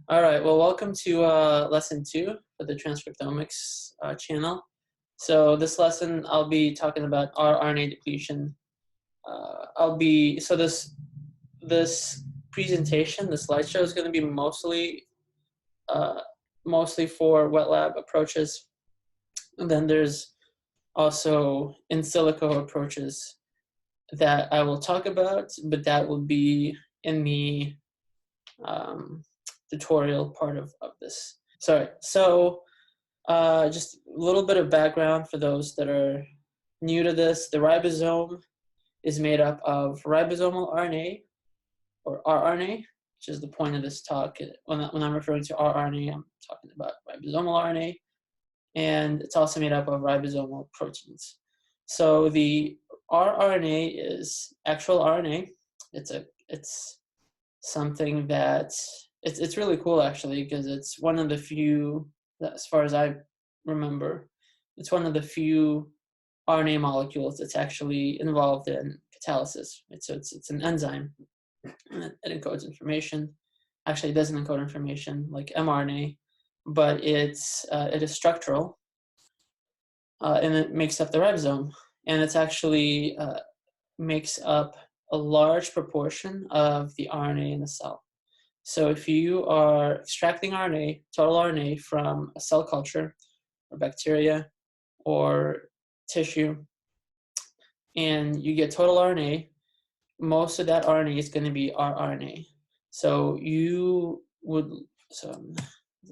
All right, well, welcome to lesson 2 for the Transcriptomics channel. So this lesson, I'll be talking about rRNA depletion. This presentation, the slideshow is going to be mostly for wet lab approaches. And then there's also in silico approaches that I will talk about, but that will be in the tutorial part of this. Sorry. So just a little bit of background for those that are new to this. The ribosome is made up of ribosomal RNA, or rRNA, which is the point of this talk. When I'm referring to rRNA, I'm talking about ribosomal RNA. And it's also made up of ribosomal proteins. So the rRNA is actual RNA. It's something that it's really cool, actually, because it's one of the few, as far as I remember, it's one of the few RNA molecules that's actually involved in catalysis. So it's an enzyme, and it encodes information. Actually, it doesn't encode information like mRNA, but it is structural, and it makes up the ribosome, and it's actually makes up a large proportion of the RNA in the cell. So if you are extracting RNA, total RNA, from a cell culture or bacteria or tissue, and you get total RNA, most of that RNA is going to be rRNA. So there's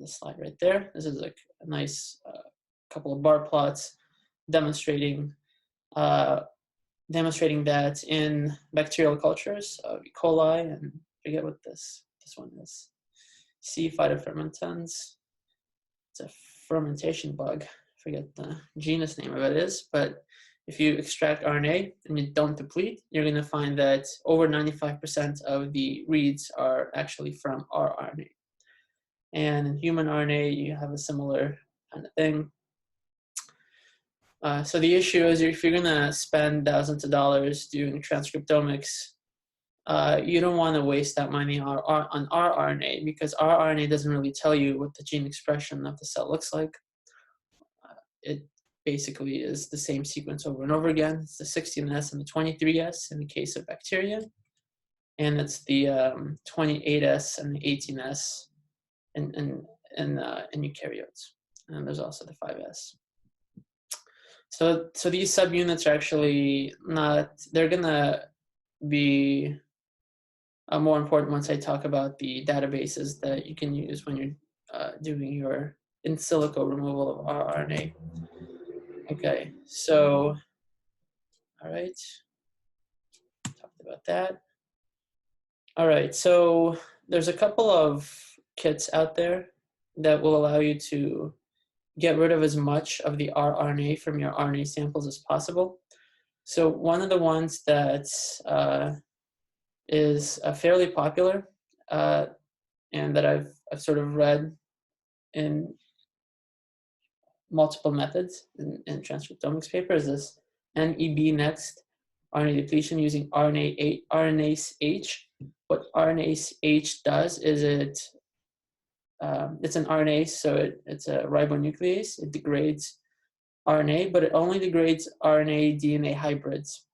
a slide right there. This is like a nice couple of bar plots demonstrating that in bacterial cultures of E. coli, and I forget what this one is, C. phytofermentans. It's a fermentation bug. I forget the genus name of it is, but if you extract RNA and you don't deplete, you're going to find that over 95% of the reads are actually from rRNA. And in human RNA, you have a similar kind of thing. So the issue is, if you're going to spend thousands of dollars doing transcriptomics, you don't want to waste that money on rRNA, because rRNA doesn't really tell you what the gene expression of the cell looks like. It basically is the same sequence over and over again. It's the 16S and the 23S in the case of bacteria, and it's the 28S and the 18S in eukaryotes, and there's also the 5S. So these subunits are actually not, they're gonna be more important once I talk about the databases that you can use when you're doing your in silico removal of rRNA. Okay, so, all right, talked about that. All right, so there's a couple of kits out there that will allow you to get rid of as much of the rRNA from your RNA samples as possible. So one of the ones that is fairly popular and that I've sort of read in multiple methods in transcriptomics papers is this NEB next RNA depletion using RNase H. What RNase H does is it's an RNase, so it's a ribonuclease. It degrades RNA, but it only degrades RNA-DNA hybrids.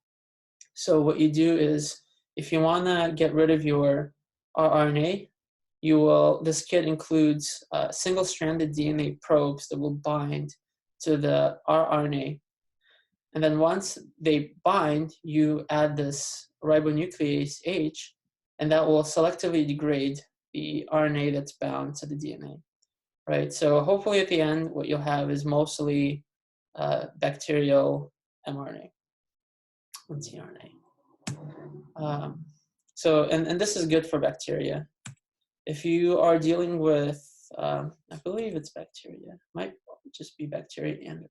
So what you do is, if you want to get rid of your rRNA, this kit includes single-stranded DNA probes that will bind to the rRNA. And then once they bind, you add this ribonuclease H, and that will selectively degrade the RNA that's bound to the DNA, right? So hopefully at the end, what you'll have is mostly bacterial mRNA and tRNA. So this is good for bacteria. If you are dealing with, I believe it's bacteria, might just be bacteria, and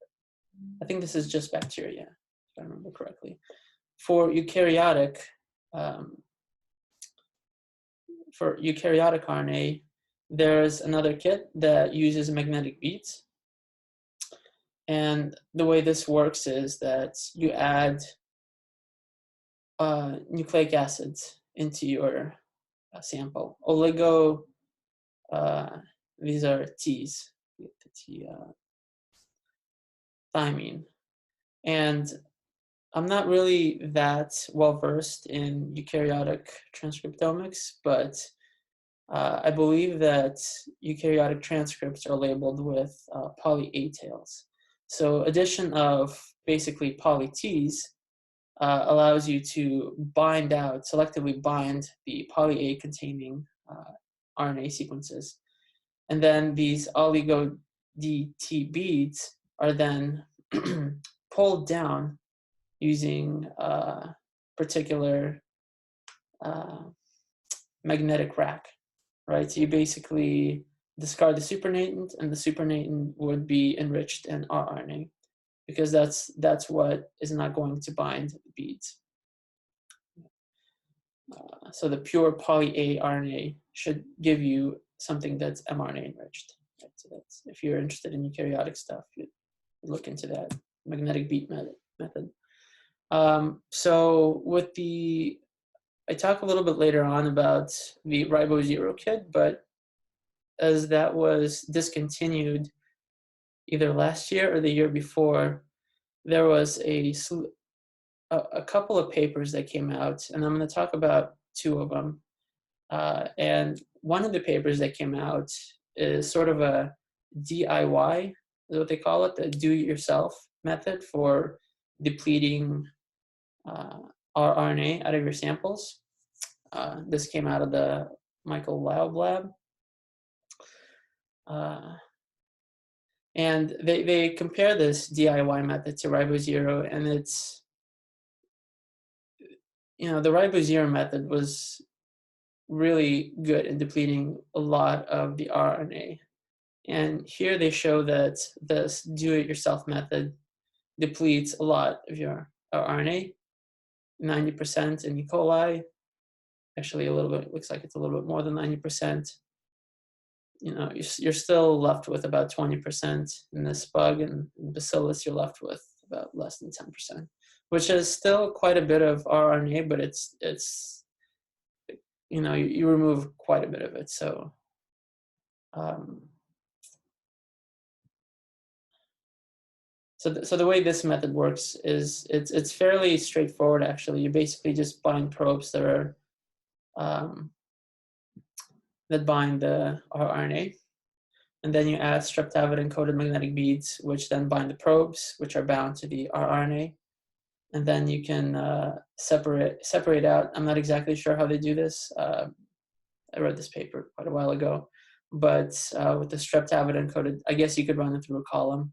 I think this is just bacteria, if I remember correctly. For eukaryotic RNA, there's another kit that uses magnetic beads. And the way this works is that you add nucleic acids into your sample. these are T's, the T, thymine. And I'm not really that well versed in eukaryotic transcriptomics, but I believe that eukaryotic transcripts are labeled with poly A tails. So addition of basically poly T's allows you to bind out, selectively bind the poly A containing RNA sequences. And then these oligo DT beads are then pulled down using particular magnetic rack, right? So you basically discard the supernatant, and the supernatant would be enriched in rRNA, because that's what is not going to bind the beads. So the pure poly A RNA should give you something that's mRNA enriched. Right? So that's, if you're interested in eukaryotic stuff, you look into that magnetic bead method. So with the, I talk a little bit later on about the Ribo0 kit, but as that was discontinued either last year or the year before, there was a couple of papers that came out, and I'm going to talk about two of them. And one of the papers that came out is sort of a DIY, is what they call it, the do-it-yourself method for depleting rRNA out of your samples. This came out of the Michael Laub lab. And they compare this DIY method to Ribo0, and it's, you know, the Ribo0 method was really good in depleting a lot of the RNA. And here they show that this do-it-yourself method depletes a lot of your RNA, 90% in E. coli. Actually, a little bit, looks like it's a little bit more than 90%. You know, you're still left with about 20% in this bug, and in Bacillus you're left with about less than 10%, which is still quite a bit of RNA, but it's you know, you remove quite a bit of it. So so the way this method works is it's fairly straightforward, actually. You basically just bind probes that are that bind the rRNA, and then you add streptavidin encoded magnetic beads, which then bind the probes, which are bound to the rRNA, and then you can separate out. I'm not exactly sure how they do this. I read this paper quite a while ago, but with the streptavidin encoded, I guess you could run it through a column,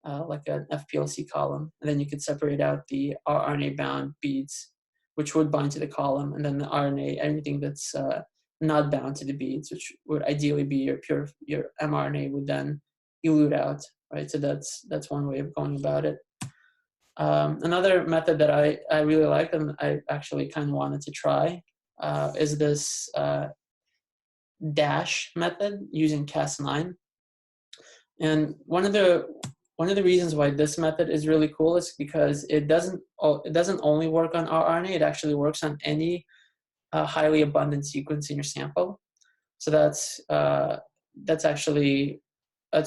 like an FPLC column, and then you could separate out the rRNA bound beads, which would bind to the column, and then the RNA, anything that's not bound to the beads, which would ideally be your mRNA, would then elute out, right? So that's one way of going about it. Another method that I really like, and I actually kind of wanted to try, is this dash method using Cas9. And one of the reasons why this method is really cool is because it doesn't only work on rRNA. It actually works on any highly abundant sequence in your sample. So that's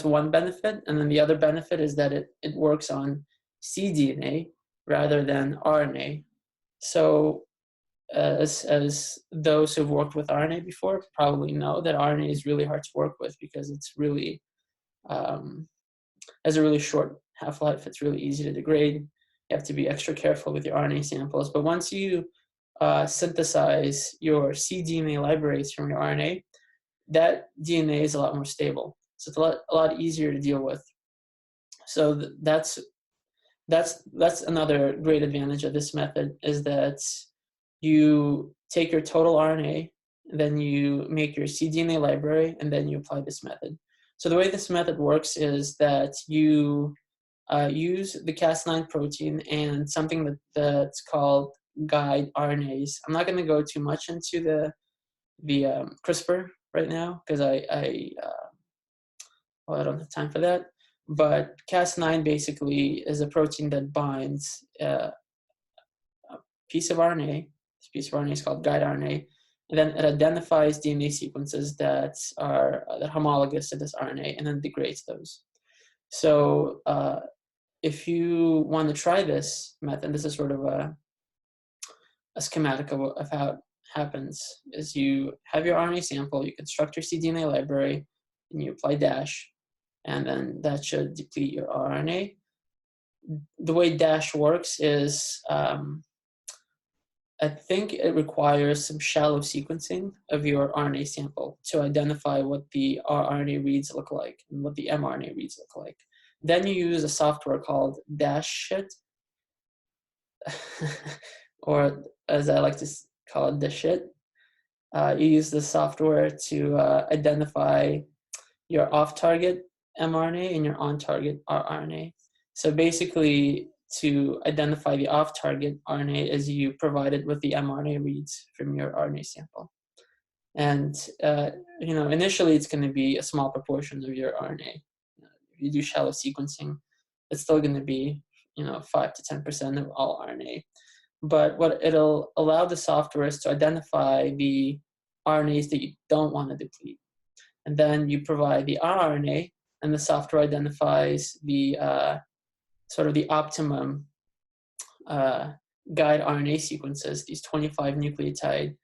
one benefit. And then the other benefit is that it works on cDNA rather than RNA. So as those who've worked with RNA before probably know, that RNA is really hard to work with because it's really has a really short half-life. It's really easy to degrade. You have to be extra careful with your RNA samples. But once you synthesize your cDNA libraries from your RNA, that DNA is a lot more stable. So it's a lot easier to deal with. So that's another great advantage of this method, is that you take your total RNA, and then you make your cDNA library, and then you apply this method. So the way this method works is that you use the Cas9 protein and something that's called guide RNAs. I'm not going to go too much into the CRISPR right now, because I don't have time for that. But Cas9 basically is a protein that binds a piece of RNA. This piece of RNA is called guide RNA, and then it identifies DNA sequences that are homologous to this RNA, and then degrades those. So if you want to try this method, this is sort of a schematic of how it happens, is you have your RNA sample, you construct your cDNA library, and you apply dash, and then that should deplete your RNA. The way dash works is, I think it requires some shallow sequencing of your RNA sample to identify what the rRNA reads look like and what the mRNA reads look like. Then you use a software called DashIt, or as I like to call it, DashIt. You use the software to identify your off-target mRNA and your on-target rRNA. So basically, to identify the off-target RNA is you provide it with the mRNA reads from your RNA sample. And initially it's going to be a small proportion of your RNA. If you do shallow sequencing, it's still going to be 5 to 10% of all RNA. But what it'll allow the software is to identify the RNAs that you don't want to deplete. And then you provide the rRNA, and the software identifies the sort of the optimum guide RNA sequences, these 25 nucleotide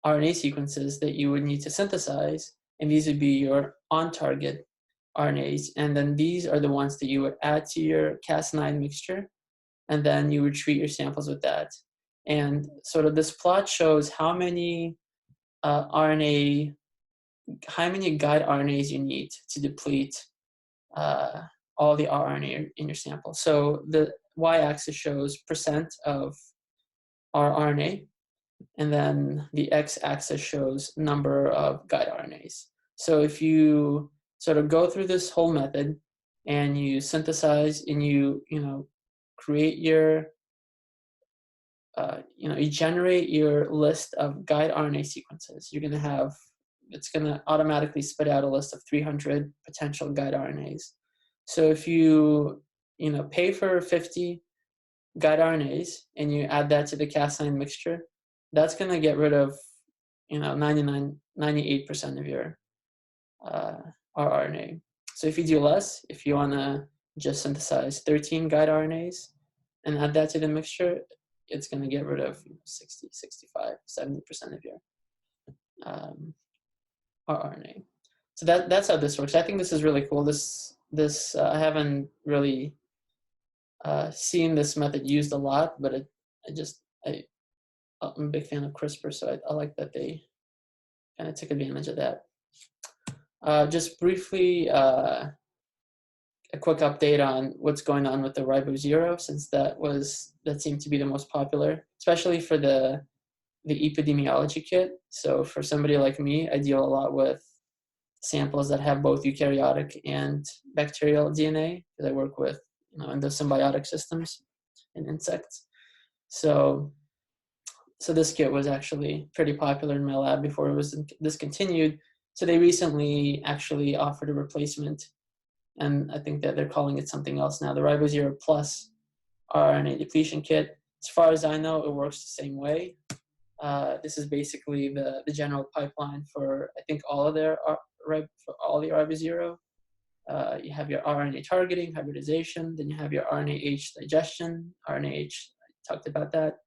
RNA sequences that you would need to synthesize, and these would be your on-target RNAs. And then these are the ones that you would add to your Castline mixture, and then you would treat your samples with that. And sort of this plot shows how many guide RNAs you need to deplete all the rRNA in your sample. So the y-axis shows percent of rRNA, and then the x-axis shows number of guide RNAs. So if you sort of go through this whole method and you synthesize and you create your you generate your list of guide RNA sequences, it's going to automatically spit out a list of 300 potential guide RNAs. So if you pay for 50 guide RNAs and you add that to the Castline mixture, that's going to get rid of 98% of your rRNA. So if you do less, if you want to just synthesize 13 guide RNAs and add that to the mixture, it's going to get rid of 60, 65, 70% of your rRNA. So that's how this works. I think this is really cool. This I haven't really seen this method used a lot, but I'm a big fan of CRISPR, so I like that they kind of took advantage of that. Just briefly, a quick update on what's going on with the Ribo0, since that seemed to be the most popular, especially for the epidemiology kit. So for somebody like me, I deal a lot with samples that have both eukaryotic and bacterial DNA, because I work with endosymbiotic systems in insects. So this kit was actually pretty popular in my lab before it was discontinued. So they recently actually offered a replacement, and I think that they're calling it something else now, the Ribo0 Plus RNA depletion kit. As far as I know, it works the same way. This is basically the general pipeline for, I think, all the Ribo0. You have your RNA targeting, hybridization, then you have your RNA-H digestion. RNA-H, I talked about that.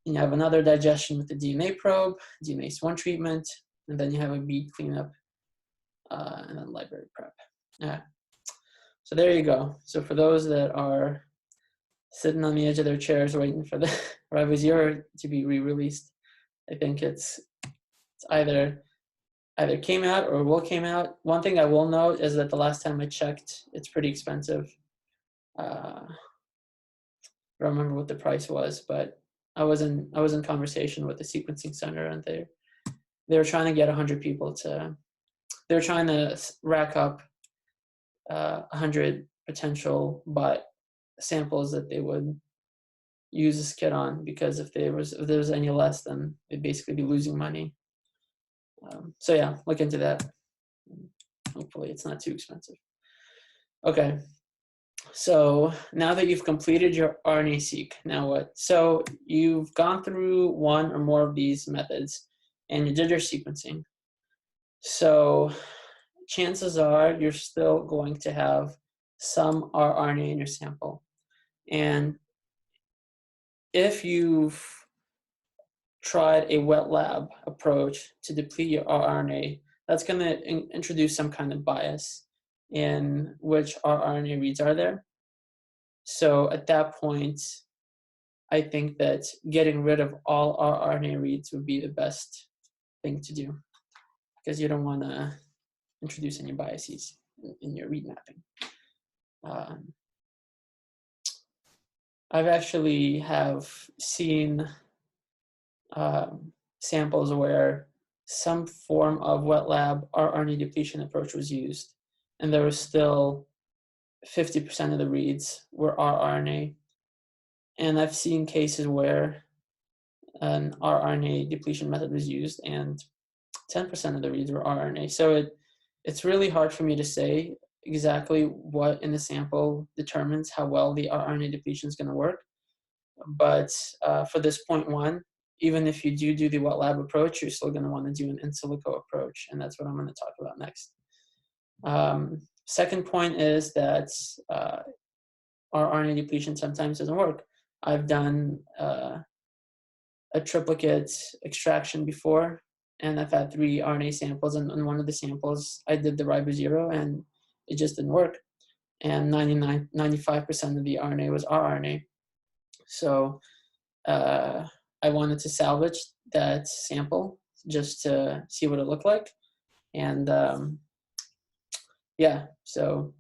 Then you have another digestion with the DNA probe, DNase-1 treatment, and then you have a bead cleanup, and then library prep. Yeah. So there you go. So for those that are sitting on the edge of their chairs waiting for the Ribo0 to be re-released, I think it's either came out or will came out. One thing I will note is that the last time I checked, it's pretty expensive. I don't remember what the price was, but I was in conversation with the sequencing center, and they were trying to get 100 people they were trying to rack up 100 potential samples that they would use this kit on, because if there was any less, then they'd basically be losing money. So yeah, look into that. Hopefully it's not too expensive. Okay, so now that you've completed your RNA-seq, now what? So you've gone through one or more of these methods. and you did your sequencing. So chances are you're still going to have some rRNA in your sample. And if you've tried a wet lab approach to deplete your rRNA, that's going to introduce some kind of bias in which rRNA reads are there. So at that point, I think that getting rid of all rRNA reads would be the best thing to do, because you don't want to introduce any biases in your read mapping. I've actually have seen samples where some form of wet lab rRNA depletion approach was used, and there was still 50% of the reads were rRNA. And I've seen cases where an rRNA depletion method was used and 10% of the reads were rRNA. So it's really hard for me to say exactly what in the sample determines how well the rRNA depletion is going to work. But for this point one, even if you do the wet lab approach, you're still going to want to do an in silico approach, and that's what I'm going to talk about next. Second point is that rRNA depletion sometimes doesn't work. I've done a triplicate extraction before, and I've had 3 RNA samples, and on one of the samples I did the ribo0 and it just didn't work, and 95% of the RNA was rRNA. So I wanted to salvage that sample just to see what it looked like, and yeah, so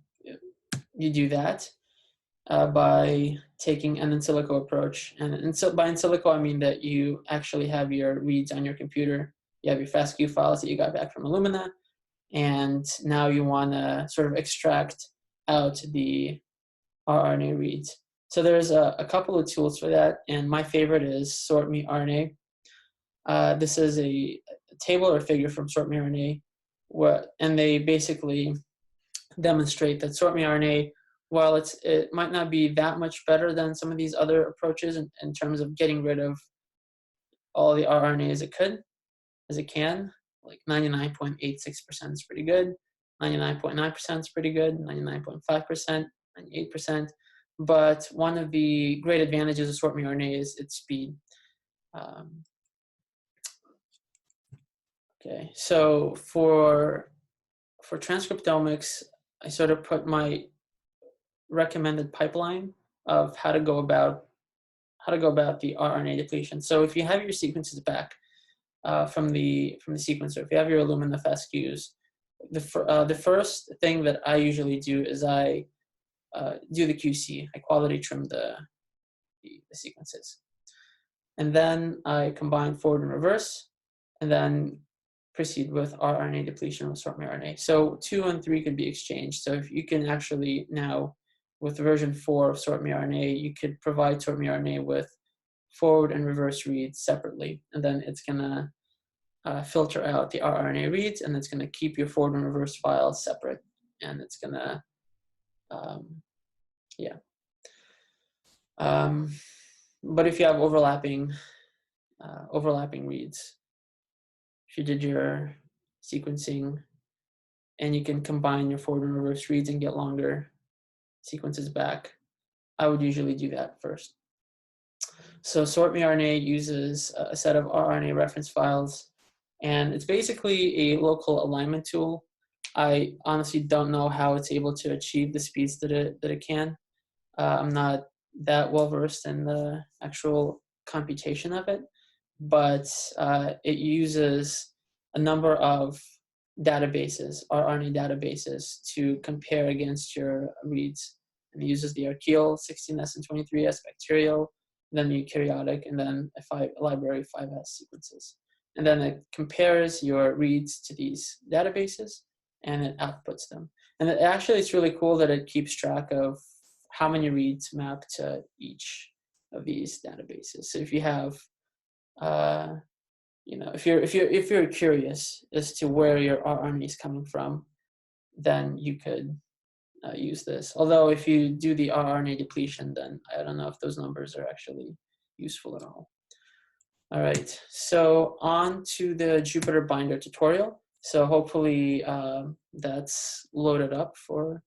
you do that by taking an in silico approach. And so by in silico, I mean that you actually have your reads on your computer. You have your FASTQ files that you got back from Illumina, and now you want to sort of extract out the rRNA reads. So there's a couple of tools for that, and my favorite is SortMe RNA. This is a table or figure from SortMe RNA, and they basically demonstrate that SortMe RNA, while it might not be that much better than some of these other approaches in terms of getting rid of all the rRNA as it can, like 99.86% is pretty good, 99.9% is pretty good, 99.5%, 98%. But one of the great advantages of SortMe RNA is its speed. Okay, so for transcriptomics, I sort of put my recommended pipeline of how to go about the rRNA depletion. So if you have your sequences back from the sequencer, if you have your Illumina FASTQs, the first thing that I usually do is I do the QC. I quality trim the sequences, and then I combine forward and reverse, and then proceed with rRNA depletion with SortMe RNA. So 2 and 3 could be exchanged. So if you can actually now, with version 4 of SortMe RNA, you could provide SortMe RNA with forward and reverse reads separately, and then it's gonna filter out the rRNA reads, and it's gonna keep your forward and reverse files separate, and it's gonna, yeah. But if you have overlapping reads, if you did your sequencing and you can combine your forward and reverse reads and get longer sequences back, I would usually do that first. So SortMe RNA uses a set of rRNA reference files, and it's basically a local alignment tool. I honestly don't know how it's able to achieve the speeds that it can. I'm not that well versed in the actual computation of it, but it uses a number of databases, rRNA databases, to compare against your reads. And it uses the archaeal 16S and 23S bacterial, then the eukaryotic, and then a library 5S sequences. And then it compares your reads to these databases and it outputs them. And it's really cool that it keeps track of how many reads map to each of these databases. So if you have, if you're curious as to where your rRNA is coming from, then you could use this. Although if you do the rRNA depletion, then I don't know if those numbers are actually useful at all. All right, so on to the Jupyter Binder tutorial. So hopefully that's loaded up for